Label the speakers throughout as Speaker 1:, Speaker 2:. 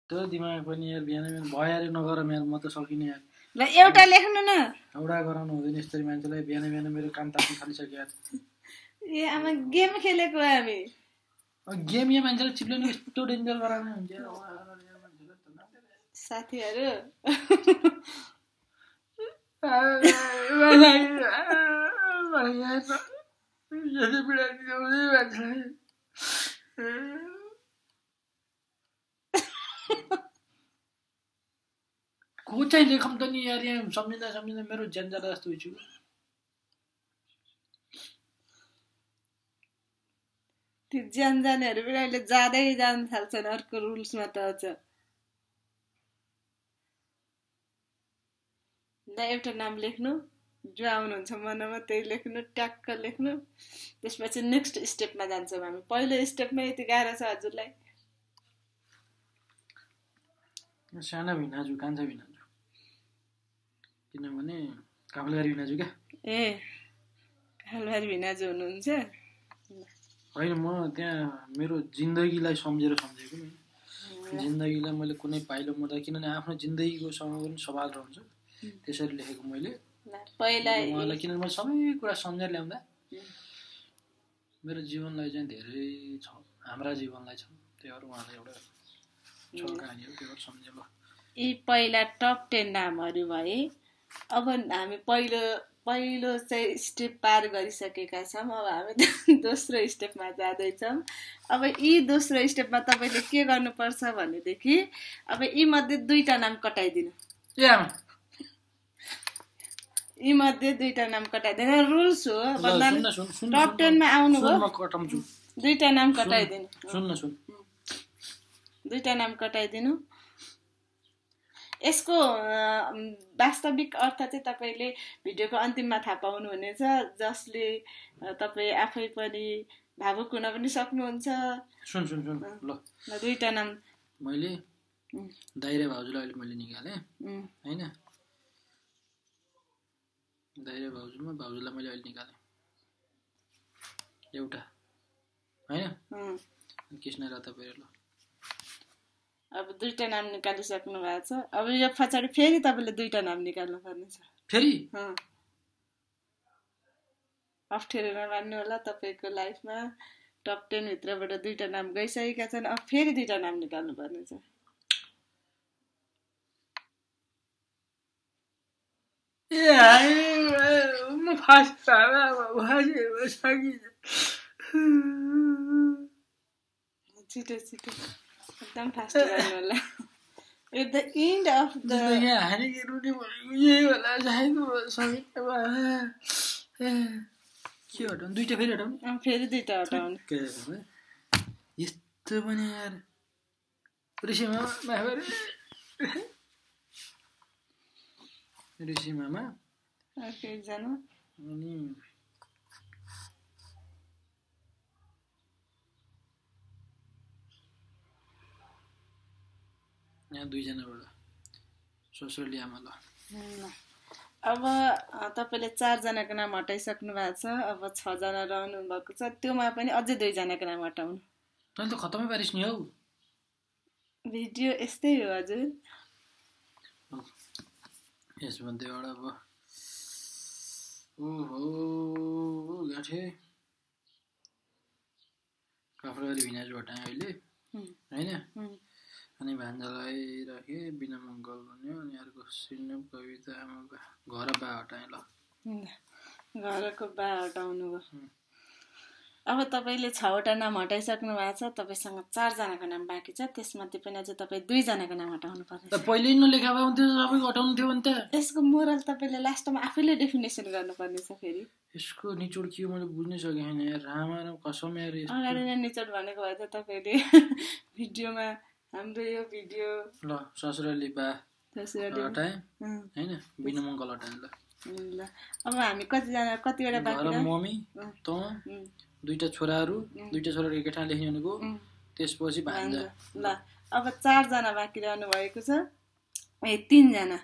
Speaker 1: त्यो दिमाग पनि यार बिहान बिहान भयो यार नगर यार म त सकिने यार
Speaker 2: ल एउटा लेख्नु न
Speaker 1: एउटा गराउनु हुँदैन यस्तरी मान्छेलाई बिहान बिहान मेरो काम ताप्नु थालिसक्यो यार
Speaker 2: ए आमा गेम खेलेको हामी
Speaker 1: गेम या मान्छेलाई चिप्लिनु यस्तो डेन्जर गराउने हुन्छ
Speaker 2: साथीहरु
Speaker 1: को चाहिँ लेखम त नि यार यहाँ सम्झिँदा सम्झिँदा मेरो ज्यान जाँदा जस्तो हुन्छु
Speaker 2: त्यो ज्यान जानेहरु पनि अहिले जाँदै जान थाल्छन् अर्को रुल्समा त अझ ल एउटा नाम लेख्नु जो आउनुहुन्छ मनमा त्यही लेख्नु ट्याक्क लेख्नु त्यसपछि नेक्स्ट स्टेपमा जान्छौँ हामी पहिलो स्टेपमा यति गाह्रो छ हजुरलाई
Speaker 1: साना भिनाजु कान्छा भिनाजु किनभने काफलबारी भिनाजु क्या
Speaker 2: ए काफलबारी भिनाजु हुनुहुन्छ
Speaker 1: होइन म त्यहाँ मेरो जिन्दगीलाई सम्झेर सम्झेको नि जिन्दगीलाई मैले कुनै पाइलो मुद्दा किनभने आफ्नो जिन्दगीको सँग पनि सवाल रहन्छ त्यसरी लेखेको मैले
Speaker 2: पहिला
Speaker 1: उहाँलाई किनभने मैले सबै कुरा सम्झेर ल्याउँदा मेरो जीवनलाई चाहिँ धेरै छ हाम्रा जीवनलाई छ त्यही भएर उहाँलाई एउटा छ कहानीहरू त्यही भएर सम्झेँ ल
Speaker 2: यी पहिला टप 10 नामहरू भए अब हामी पहिलो चाहिँ स्टेप पार गरिसकेका छौँ अब हामी दोस्रो स्टेपमा जाँदैछौँ अब यी दोस्रो स्टेपमा तपाईँले के गर्नुपर्छ भनेदेखि अब यी मध्ये दुईटा नाम कटाइदिनु यी मध्ये दुईटा नाम कटाइदिनु रुल्स हो टप 10 मा आउनु भयो दुईटा नाम कटाइदिनु दुईटा नाम कटाइदिनु यसको वास्तविक अर्थ चाहिँ तपाईले भिडियोको अन्तिममा थाहा पाउनु हुनेछ जसले तपाई आफै पनि भावुक हुन पनि सक्नुहुन्छ
Speaker 1: सुन ल
Speaker 2: दुईटा नाम
Speaker 1: मैले दाइरे भाउजूलाई अहिले मैले निकाले हैन दाइरे भाउजूमा भाउजूलाई मैले अहिले निकाले एउटा हैन कृष्ण रता पेरे ल
Speaker 2: अब दुईटा नाम निकालिसक्नु भएको छ अब यो पछाडी फेरि तपाईले दुईटा नाम निकाल्नु पर्ने छ
Speaker 1: फेरि
Speaker 2: अप्ठ्यारो नमान्नु होला तपाईको लाइफमा टप 10 भित्रबाट दुईटा नाम गइसकेका छन् अब फेरि दुईटा नाम निकाल्नु पर्ने छ
Speaker 1: म फास्ट
Speaker 2: छिटो एकदम फास्ट गर्नु होला at the end of the
Speaker 1: के हटाउनु दुईटा फेरि हटाउनु
Speaker 2: फेरि दुईटा हटाउनु
Speaker 1: यस्तो पनि यार ऋषि मामा
Speaker 2: एकजना
Speaker 1: अनि यहाँ दुईजनाबाट ससुराली आमा ल
Speaker 2: अब तपाईले 4 जनाको नाम हटाइसक्नु भएको छ अब 6 जना रहनु भएको छ त्योमा पनि अझै 2 जनाको नाम हटाउनु
Speaker 1: तैले त खतमै पारिस नि हौ
Speaker 2: भिडियो यस्तै हो हजुर
Speaker 1: यसमध्ये एउटा अब ओहो गाठे काफलबारी भिनाजु हटाएँ अहिले हैन अनि भान्जालाई राखे बिना मङ्गल भन्यो अनि अर्को सिर्नम कविता आमा घर बा हटाएँ ल
Speaker 2: घरको बा हटाउनु भयो अब तपाईले 6 वटा नाम हटाइसक्नु भएको छ तपाईसँग 4 जनाको नाम बाँकी छ त्यसमध्ये पनि अझ तपाई 2 जनाको नाम हटाउनु पर्छ
Speaker 1: त पहिले नलेखा भए हुन्थ्यो सबै हटाउनु थियो भने त
Speaker 2: यसको मोरल तपाईले लास्टमा आफैले डेफिनेसन गर्नुपर्ने छ फेरि
Speaker 1: यसको निचोड के मैले बुझ्नै सकेन यार रामार कसम यार
Speaker 2: अगाडि नै निचोड भनेको भए त तपाईले भिडियोमा हाम्रो यो भिडियो
Speaker 1: ल ससुराली बा हटाए हैन बिना मङ्गल हटाए
Speaker 2: ल अब हामी कतिवटा बाँकी
Speaker 1: छ मम्मी त दुईटा छोराहरु दुईटा छोराहरु एक ठाउँ लेख्ने भनेको त्यसपछि भान्जा
Speaker 2: ल अब 4 जना बाँकी रहनु भएको छ ए 3 जना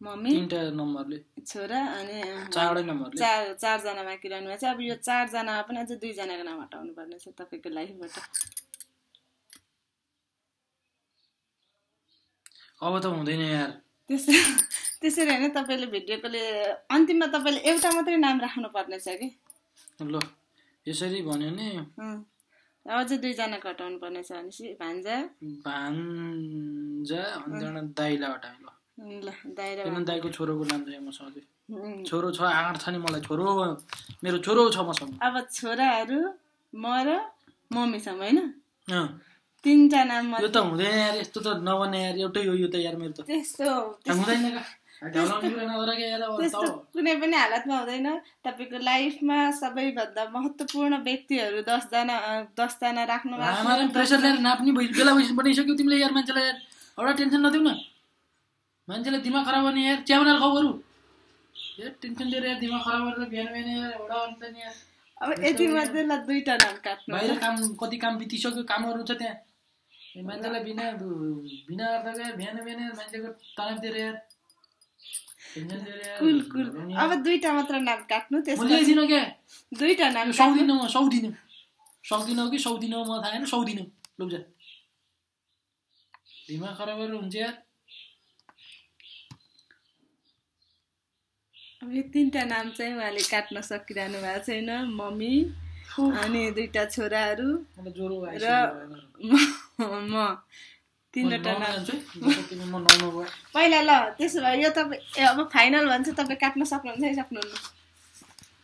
Speaker 2: मम्मी
Speaker 1: तीनटा नम्बरले
Speaker 2: छोरा अनि
Speaker 1: 4 नम्बरले
Speaker 2: 4 जना बाँकी रहनु भएको छ अब यो 4 जनामा पनि अझ 2 जनाको नाम हटाउनु पर्ने छ तपाईको लाइफबाट
Speaker 1: अब त हुँदैन यार।
Speaker 2: त्यसरी होइन, तपाईँले भिडियोकोले अन्तिममा तपाईँले एउटा मात्रै नाम राख्नु पर्ने छ कि।
Speaker 1: ल यसरी भन्यो नि
Speaker 2: अझै 2 जना घटाउनु पर्ने छ भनेपछि भान्जा
Speaker 1: अनि एउटा दाइलाई हटाएँ।
Speaker 2: ल दाइ र
Speaker 1: दाइको छोरोको नाम चाहिँ मसँग छोरो छ, आँट छ नि मलाई, छोरो मेरो छोरो छ मसँग।
Speaker 2: अब छोराहरू म र मम्मी छौँ होइन,
Speaker 1: 3टा नाम। यो त हुँदैन यार, यस्तो त नबने यार, एउटै हो यो त यार मेरो त।
Speaker 2: त्यस्तो
Speaker 1: हुँदैन
Speaker 2: कुनै पनि हालतमा हुँदैन। तपाईँको लाइफमा सबैभन्दा महत्त्वपूर्ण व्यक्तिहरू 10 जना राख्नु।
Speaker 1: प्रेसर ल्याएर नाप्ने बेला बनिसक्यो तिमीले यार। मान्छेलाई यार एउटा टेन्सन नदिउ न, मान्छेलाई दिमाग खराब गर्ने यार। चिया बनाएर खाऊ बरु यार, टेन्सन लिएर यार दिमाग खराब गरेर बिहान बिहान यार एउटा अन्त नि यार।
Speaker 2: अब यति मध्ये ल 2टा नाम काट्नु।
Speaker 1: बाहिर काम कति काम बितिसक्यो, कामहरू छ त्यहाँ। मान्छेलाई बिना अर्थ यार बिहान बिहान मान्छेको तनाव दिएर यार टेन्सन दिएर यार।
Speaker 2: कुल अब 2टा मात्र नाम काट्नु।
Speaker 1: त्यसपछि दिनु क्या
Speaker 2: 2टा नाम
Speaker 1: सक्दिनँ कि सक्दिनँ म थाहा होइन, सक्दिनँ लौज दिमाग खराब गरेर हुन्छ यार।
Speaker 2: अब यो 3टा नाम चाहिँ उहाँले काट्न सकिरहनु भएको छैन। मम्मी अनि 2टा छोराहरू र म 3वटा नाम। पहिला ल त्यसो भए यो तपाईँ अब फाइनल भन्छ, तपाईँ काट्न सक्नुहुन्छ है सक्नुहुन्न?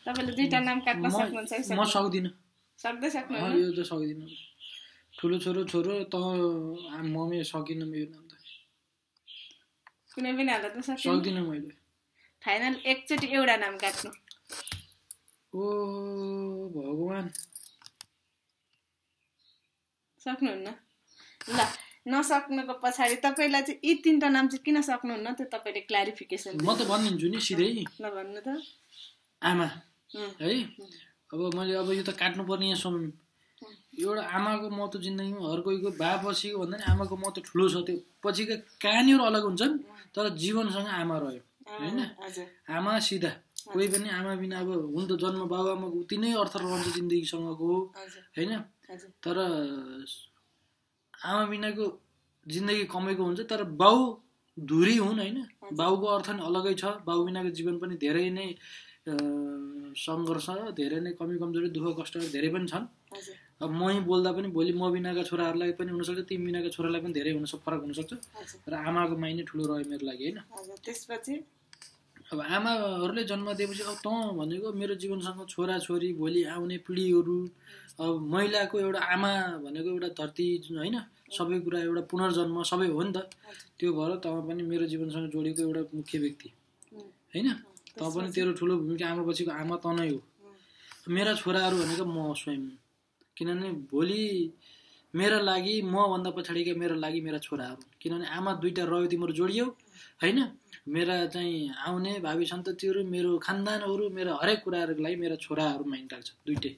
Speaker 2: तपाईँले 2टा नाम काट्न सक्नुहुन्छ है?
Speaker 1: म सक्दिनँ।
Speaker 2: सक्दै सक्नुहुन्न?
Speaker 1: यो त सक्दिनँ। ठुलो छोरो त मम्मी सकिनँ मेरो नाम त।
Speaker 2: कुनै पनि हालतमा
Speaker 1: सक्दिनँ मैले।
Speaker 2: फाइनल एकचोटि एउटा नाम काट्नु।
Speaker 1: ओ भगवान,
Speaker 2: सक्नुहुन्न? ल नसक्नुको पछाडि तपाईँलाई चाहिँ यी 3टा नाम चाहिँ किन सक्नुहुन्न त्यो तपाईँले क्ल्यारिफिकेसन।
Speaker 1: म त भनिदिन्छु नि सिधै।
Speaker 2: ल भन्नु त।
Speaker 1: आमा है, अब मैले अब यो त काट्नुपर्ने यहाँ सुन। एउटा आमाको महत्त्व जिन्दगीमा हर कोहीको बा पछिको भन्दा नि आमाको महत्त्व ठुलो छ। त्यो पछिका कहानीहरू अलग हुन्छन्, तर जीवनसँग आमा रह्यो होइन। आमा सिधा, कोही पनि आमा बिना अब हुन त जन्म बाबुआमाको उति नै अर्थ रहन्छ जिन्दगीसँगको होइन। तर आमा बिनाको जिन्दगी कमेको हुन्छ, तर बाउ धुरी हुन् होइन। बाउको अर्थ नि अलगै छ। बाउ बिनाको जीवन पनि धेरै नै सङ्घर्ष, धेरै नै कमी कमजोरी, दुःख कष्टहरू धेरै पनि छन्। अब मै बोल्दा पनि भोलि म बिनाका छोराहरूलाई पनि हुनसक्छ, तिमी बिनाका छोरालाई पनि धेरै फरक हुनसक्छ। र आमाको माइने ठुलो रह्यो मेरो लागि होइन।
Speaker 2: त्यसपछि
Speaker 1: अब आमाहरूले जन्म दिएपछि अब त भनेको मेरो जीवनसँग छोराछोरी, भोलि आउने पिँढीहरू, अब महिलाको एउटा आमा भनेको एउटा धरती होइन, सबै कुरा एउटा पुनर्जन्म सबै हो नि त। त्यो भएर त पनि मेरो जीवनसँग जोडिएको एउटा मुख्य व्यक्ति होइन। त पनि तेरो ठुलो भूमिका आमा पछिको आमा त नै हो। मेरा छोराहरू भनेको म स्वयं, किनभने भोलि मेरो लागि मभन्दा पछाडिका मेरो लागि मेरा छोराहरू, किनभने आमा 2टा रह्यो तिम्रो जोडियो होइन। मेरा चाहिँ आउने भावी सन्ततिहरू, मेरो खानदानहरू, मेरो हरेक कुराहरूको लागि मेरा छोराहरू माइन राख्छ 2टै,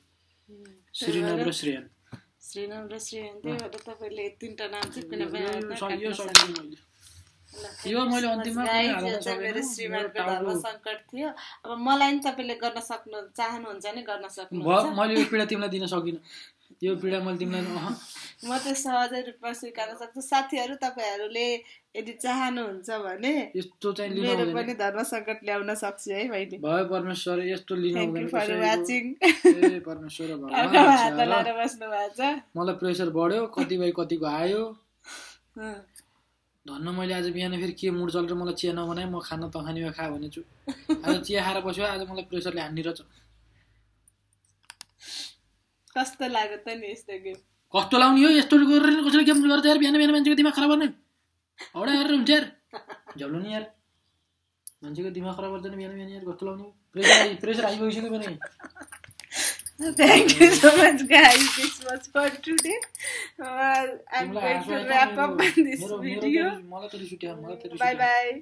Speaker 1: श्रीनव र श्रेयन।
Speaker 2: श्रीनव र श्रेयन, त्यही भएर तपाईँले 3टा नाम चाहिँ कुनै पनि
Speaker 1: यो मैले अन्तिममा
Speaker 2: मेरो श्रीमानको धर्म सङ्कट थियो। अब मलाई नि तपाईँले गर्न चाहनुहुन्छ नि गर्न सक्नुहुन्छ।
Speaker 1: मैले यो पीडा तिमीलाई दिन सकिनँ, यो पीडा मैले तिमीलाई
Speaker 2: म त सहजै रूपमा स्वीकार्न सक्छु। साथीहरू तपाईँहरूले यदि चाहनुहुन्छ भने
Speaker 1: यस्तो चाहिँ
Speaker 2: मेरो पनि धर्म सङ्कट ल्याउन सक्छु है बहिनी।
Speaker 1: भयो परमेश्वर, यस्तो लिनु
Speaker 2: थ्याङ्क यू फर वाचिङ।
Speaker 1: ए परमेश्वर
Speaker 2: हात लाएर बस्नु भएको छ।
Speaker 1: मलाई प्रेसर बढ्यो, कति बाई कतिको आयो। धन्न मैले आज बिहान फेरि के मुड चलेर मलाई चिया नबनाए, म खाना त खाने खा भनेछु। आज चिया खाएर बस्यो, आज मलाई प्रेसरले हान्ने रहेछ।
Speaker 2: कस्तो लाग्यो त नि यस्तो गेम?
Speaker 1: कस्तो लाउने हो यस्तो गरेर? कसैले गेम गर्छ यार? बिहान बिहान मान्छेको दिमाग खराब गर्ने हौडा गरेर हुन्छ यार। झ्याउलो नि यार, मान्छेको दिमाग खराब गर्छ नि बिहान बिहान यार। कस्तो लाउने? प्रेसर आइसक्यो पनि।
Speaker 2: Thank you so much guys, this was for today. I'm going to wrap up this video. Bye bye.